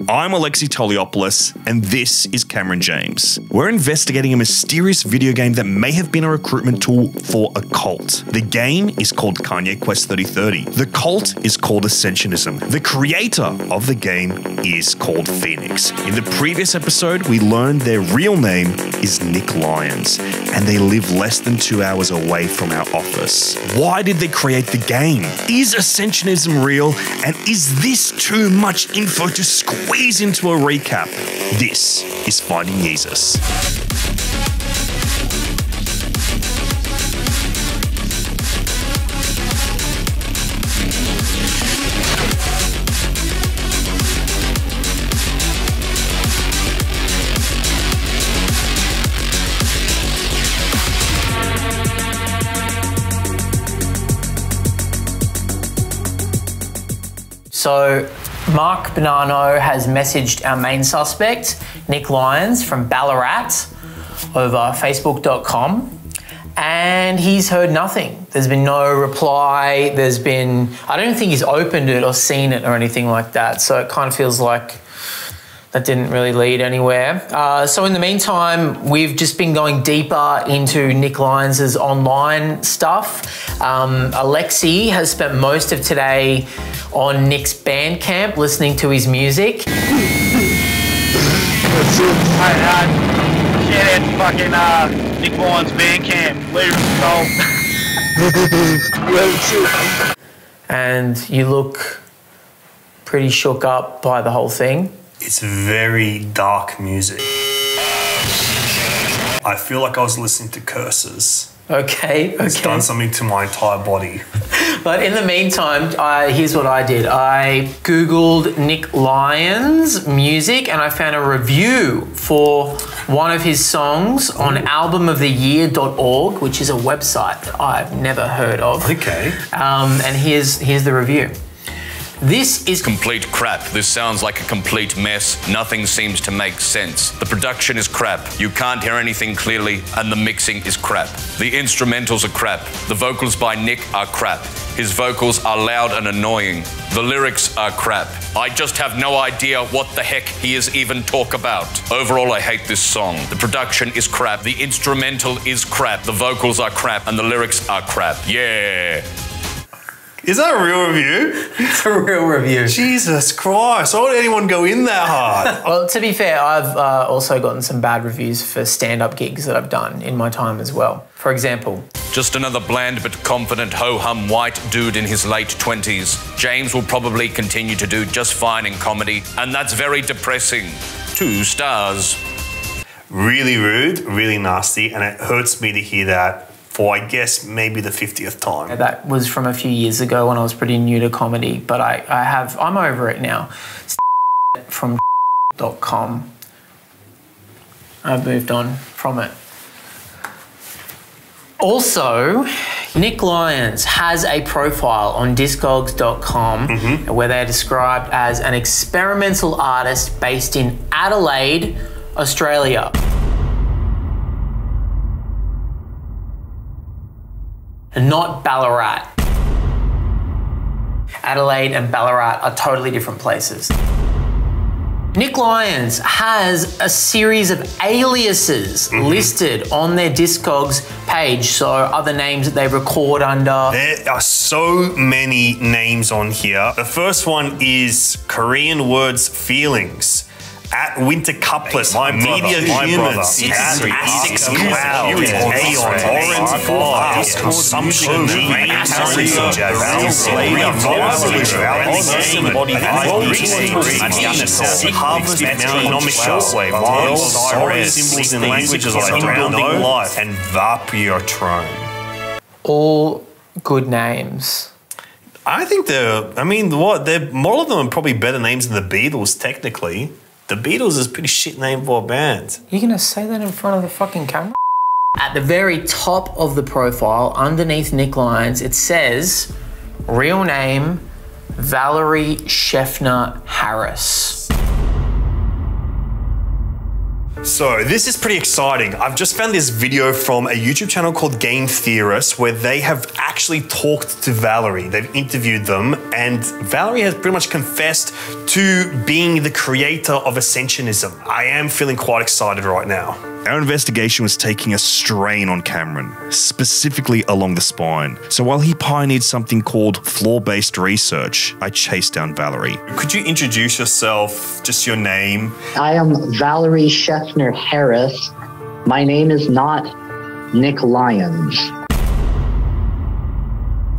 I'm Alexei Toliopoulos, and this is Cameron James. We're investigating a mysterious video game that may have been a recruitment tool for a cult. The game is called Kanye Quest 3030. The cult is called Ascensionism. The creator of the game is called Phoenix. In the previous episode, we learned their real name is Nick Lyons, and they live less than 2 hours away from our office. Why did they create the game? Is Ascensionism real? And is this too much info to squeeze into a recap? This is Finding Yeezus. So Mark Bonanno has messaged our main suspect, Nick Lyons from Ballarat, over facebook.com, and he's heard nothing. There's been no reply. I don't think he's opened it or seen it or anything like that. So it kind of feels like that didn't really lead anywhere. So in the meantime, we've just been going deeper into Nick Lyons' online stuff. Alexei has spent most of today on Nick's Bandcamp listening to his music. Shit, it's fucking Nick Lyons Bandcamp. Later, And you look pretty shook up by the whole thing. It's very dark music. I feel like I was listening to curses. Okay. It's done something to my entire body. But in the meantime, here's what I did. I Googled Nick Lyons music and I found a review for one of his songs on albumoftheyear.org, which is a website that I've never heard of. Okay. And here's the review. This is complete crap. This sounds like a complete mess. Nothing seems to make sense. The production is crap. You can't hear anything clearly, and the mixing is crap. The instrumentals are crap. The vocals by Nick are crap. His vocals are loud and annoying. The lyrics are crap. I just have no idea what the heck he is even talk about. Overall, I hate this song. The production is crap. The instrumental is crap. The vocals are crap, and the lyrics are crap. Yeah. Is that a real review? It's a real review. Jesus Christ, why would anyone go in that hard? Well, to be fair, I've also gotten some bad reviews for stand-up gigs that I've done in my time as well. For example, just another bland but confident ho-hum white dude in his late 20s. James will probably continue to do just fine in comedy, and that's very depressing. 2 stars. Really rude, really nasty, and it hurts me to hear that for, I guess, maybe the 50th time. That was from a few years ago when I was pretty new to comedy, but I'm over it now. From .com. I've moved on from it. Also, Nick Lyons has a profile on discogs.com where they're described as an experimental artist based in Adelaide, Australia. Not Ballarat. Adelaide and Ballarat are totally different places. Nick Lyons has a series of aliases listed on their Discogs page, so other names that they record under. There are so many names on here. The first one is Korean Words Feelings. At Winter Couplet, Media Humans, Six Cloud, Aeon, Orange Fast, Consumption, Harvest, Economic Shortwave, Wild Cyrus, Symbols and Languages like Drowning Life, and Vapiotron. All good names. I think all of them are probably better names than the Beatles, technically. The Beatles is a pretty shit name for a band. You're gonna say that in front of the fucking camera? At the very top of the profile, underneath Nick Lyons, it says, real name, Valerie Sheffner Harris. So this is pretty exciting. I've just found this video from a YouTube channel called Game Theorists where they have actually talked to Valerie. They've interviewed them and Valerie has pretty much confessed to being the creator of ascensionism. I am feeling quite excited right now. Our investigation was taking a strain on Cameron, specifically along the spine. So while he pioneered something called floor-based research, I chased down Valerie. Could you introduce yourself, just your name? I am Valerie Scheffner Harris. My name is not Nick Lyons.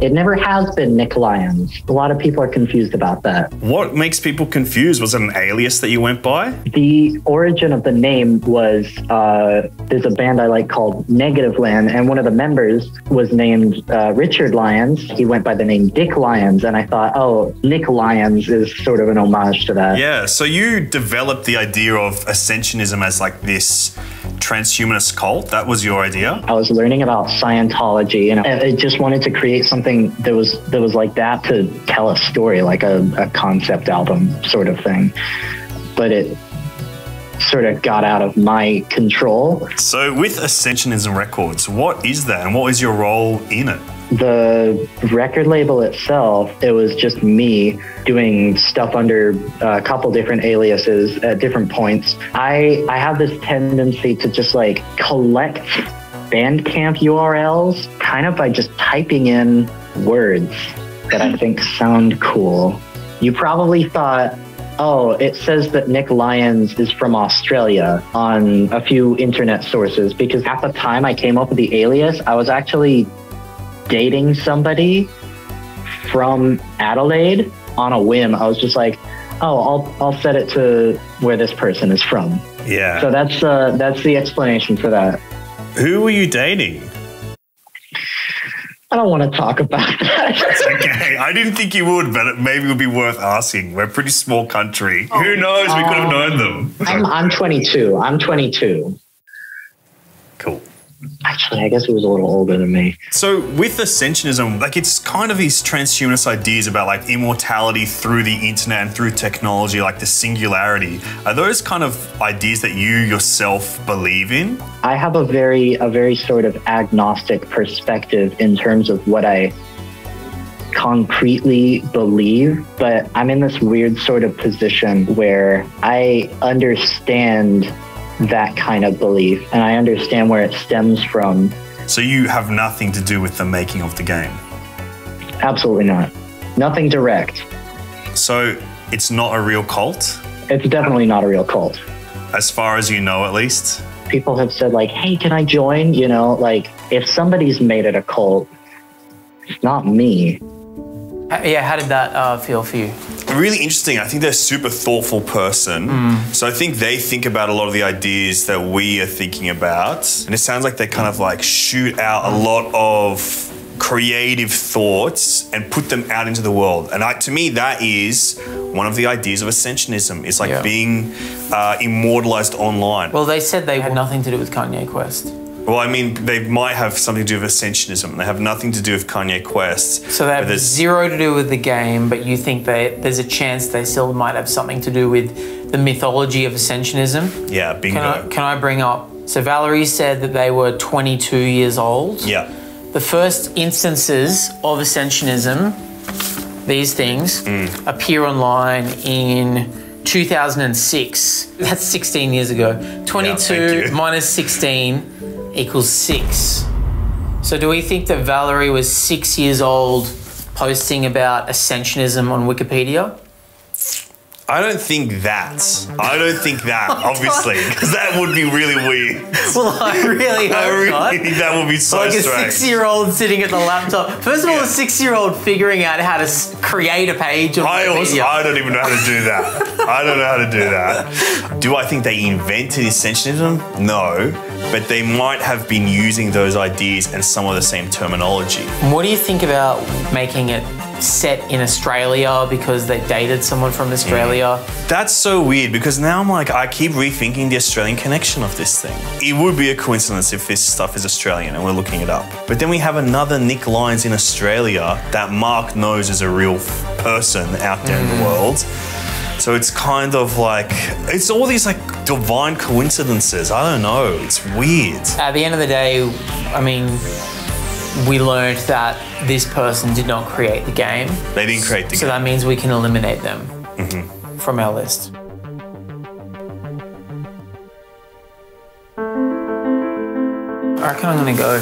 It never has been Nick Lyons. A lot of people are confused about that. What makes people confused? Was it an alias that you went by? The origin of the name was, there's a band I like called Negative Land, and one of the members was named Richard Lyons. He went by the name Dick Lyons, and I thought, oh, Nick Lyons is sort of an homage to that. Yeah, so you developed the idea of ascensionism as like this transhumanist cult. That was your idea? I was learning about Scientology, and I just wanted to create something that was like that to tell a story, like a concept album sort of thing. But it sort of got out of my control. So with Ascensionism Records, what is that and what is your role in it? The record label itself, it was just me doing stuff under a couple different aliases at different points. I have this tendency to just like collect Bandcamp URLs kind of by just typing in words that I think sound cool. You probably thought, oh, it says that Nick Lyons is from Australia on a few internet sources, because at the time I came up with the alias, I was actually dating somebody from Adelaide on a whim. I was just like, oh, I'll set it to where this person is from. Yeah. So that's the explanation for that. Who were you dating? I don't want to talk about that. It's okay. I didn't think you would, but it maybe would be worth asking. We're a pretty small country. Who knows? We could have known them. I'm 22. I'm 22. Cool. Actually, I guess he was a little older than me. So with Ascensionism, like it's kind of these transhumanist ideas about like immortality through the internet and through technology, like the singularity. Are those kind of ideas that you yourself believe in? I have a very sort of agnostic perspective in terms of what I concretely believe, but I'm in this weird sort of position where I understand that kind of belief, and I understand where it stems from. So you have nothing to do with the making of the game? Absolutely not. Nothing direct. So it's not a real cult? It's definitely not a real cult. As far as you know, at least? People have said like, hey, can I join? You know, like if somebody's made it a cult, it's not me. Yeah, how did that feel for you? Really interesting. I think they're a super thoughtful person. So I think they think about a lot of the ideas that we are thinking about. And it sounds like they kind of like shoot out a lot of creative thoughts and put them out into the world. And to me, that is one of the ideas of ascensionism. It's like being immortalized online. Well, they said they had nothing to do with Kanye Quest. Well, I mean, they might have something to do with ascensionism. They have nothing to do with Kanye Quest. So they have zero to do with the game, but you think there's a chance they still might have something to do with the mythology of ascensionism? Yeah, bingo. Can I bring up, so Valerie said that they were 22 years old. Yeah. The first instances of ascensionism, these things, appear online in 2006. That's 16 years ago. 22 minus 16 equals 6. So do we think that Valerie was 6 years old posting about ascensionism on Wikipedia? I don't think that. Obviously, because that would be really weird. Well, I really hope not. Think that would be so like strange. A 6-year-old sitting at the laptop. First of all, a 6-year-old figuring out how to create a page on Wikipedia. I don't even know how to do that. I don't know how to do that. Do I think they invented ascensionism? No. But they might have been using those ideas and some of the same terminology. What do you think about making it set in Australia because they dated someone from Australia? That's so weird because now I'm like, I keep rethinking the Australian connection of this thing. It would be a coincidence if this stuff is Australian and we're looking it up. But then we have another Nick Lyons in Australia that Mark knows is a real person out there in the world. So it's kind of like, it's all these like divine coincidences. I don't know. It's weird. At the end of the day, I mean, we learned that this person did not create the game. They didn't create the game. So that means we can eliminate them from our list. I reckon I'm gonna go.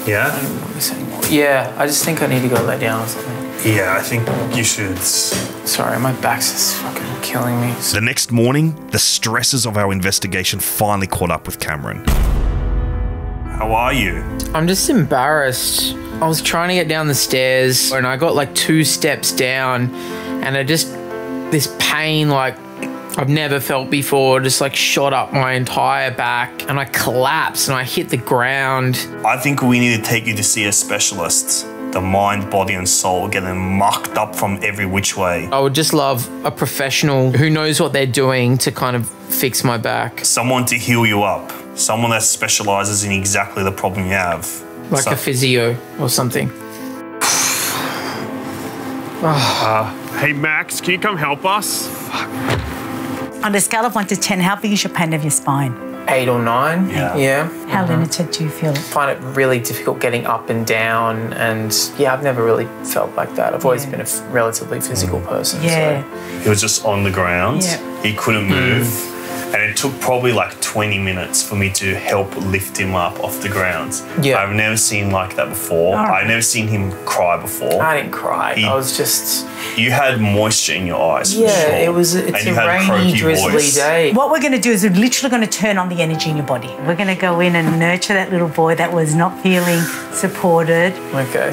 Yeah? I don't want this anymore. Yeah, I just think I need to go lay down or something. Yeah, I think you should. Sorry, my back's just fucking killing me. The next morning, the stresses of our investigation finally caught up with Cameron. How are you? I'm just embarrassed. I was trying to get down the stairs and I got like 2 steps down and this pain like I've never felt before just like shot up my entire back and I collapsed and I hit the ground. I think we need to take you to see a specialist. The mind, body and soul getting mucked up from every which way. I would just love a professional who knows what they're doing to kind of fix my back. Someone to heal you up. Someone that specializes in exactly the problem you have. Like a physio or something. Hey Max, can you come help us? On a scale of 1 to 10, how big is your pain of your spine? 8 or 9. Yeah. How limited do you feel? I find it really difficult getting up and down, and yeah, I've never really felt like that. I've always been a relatively physical person. Yeah. So. He was just on the ground. Yeah. He couldn't move. And it took probably like 20 minutes for me to help lift him up off the ground. Yeah. I've never seen like that before. I've never seen him cry before. I didn't cry. I was just... You had moisture in your eyes, for Yeah, sure. it's a rainy, drizzly day. What we're going to do is we're literally going to turn on the energy in your body. We're going to go in and nurture that little boy that was not feeling supported,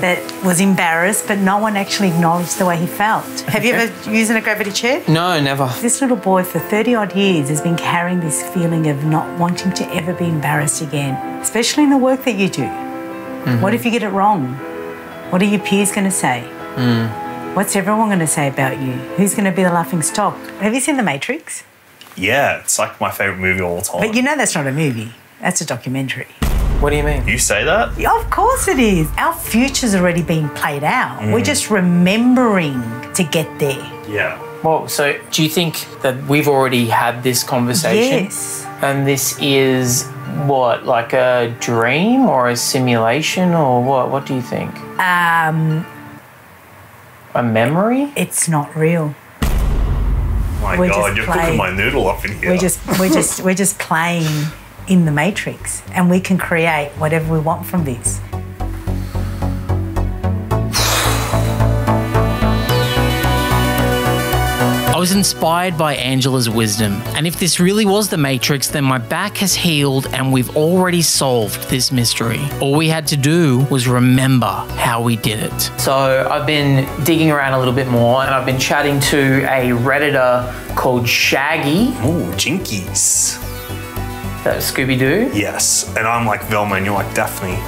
that was embarrassed, but no one actually acknowledged the way he felt. Have you ever used a gravity chair? No, never. This little boy for 30 odd years has been carrying this feeling of not wanting to ever be embarrassed again, especially in the work that you do. What if you get it wrong? What are your peers going to say? What's everyone going to say about you? Who's going to be the laughing stock? Have you seen The Matrix? Yeah, it's like my favourite movie of all time. But you know that's not a movie. That's a documentary. What do you mean? You say that? Yeah, of course it is. Our future's already being played out. We're just remembering to get there. Yeah. Well, so do you think that we've already had this conversation? Yes. And this is what, like a dream or a simulation or what? What do you think? A memory? It's not real. My We're God, just you're playing. cooking my noodle up in here. We're just playing in the Matrix, and we can create whatever we want from this. I was inspired by Angela's wisdom, and if this really was the Matrix, then my back has healed and we've already solved this mystery. All we had to do was remember how we did it. So I've been digging around a little bit more, and I've been chatting to a Redditor called Shaggy. Ooh, Jinkies. That Scooby-Doo? Yes, and I'm like Velma and you're like Daphne.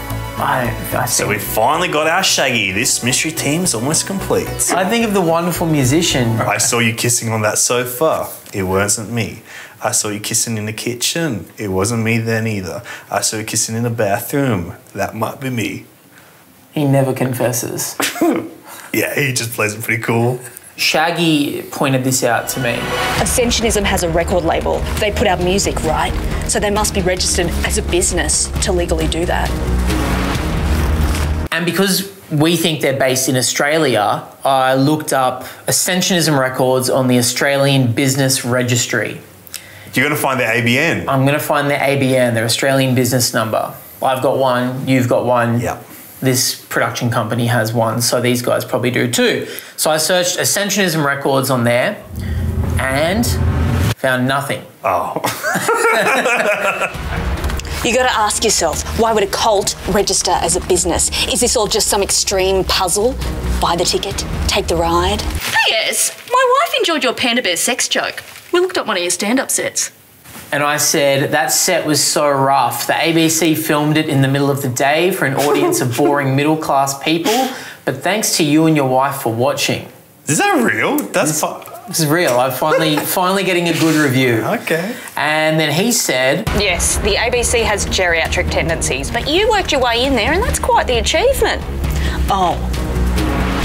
So we finally got our Shaggy. This mystery team's almost complete. I think of the wonderful musician. I saw you kissing on that sofa. It wasn't me. I saw you kissing in the kitchen. It wasn't me then either. I saw you kissing in the bathroom. That might be me. He never confesses. Yeah, he just plays it pretty cool. Shaggy pointed this out to me. Ascensionism has a record label. They put out music, right? So they must be registered as a business to legally do that. And because we think they're based in Australia, I looked up Ascensionism records on the Australian Business Registry. You're going to find their ABN. I'm going to find their ABN, their Australian business number. I've got one, you've got one. Yeah. This production company has one, so these guys probably do too. So I searched Ascensionism records on there and found nothing. Oh. You got to ask yourself, why would a cult register as a business? Is this all just some extreme puzzle? Buy the ticket, take the ride. Hey, Ez, my wife enjoyed your Panda Bear sex joke. We looked up one of your stand-up sets. And I said, that set was so rough. The ABC filmed it in the middle of the day for an audience of boring middle-class people, but thanks to you and your wife for watching. Is that real? This is real. I'm finally getting a good review. Okay. And then he said... Yes, the ABC has geriatric tendencies, but you worked your way in there and that's quite the achievement. Oh,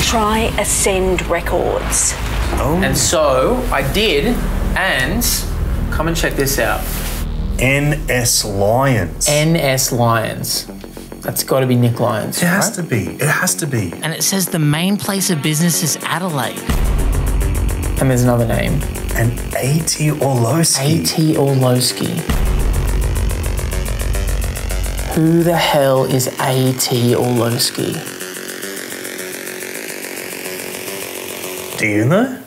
try Ascend Records. Oh. And so I did, and come and check this out. NS Lyons. NS Lyons. That's got to be Nick Lyons. It has to be. It has to be. And it says the main place of business is Adelaide. And there's another name. And A.T. Orlowski. A.T. Orlowski. Who the hell is A.T. Orlowski? Do you know?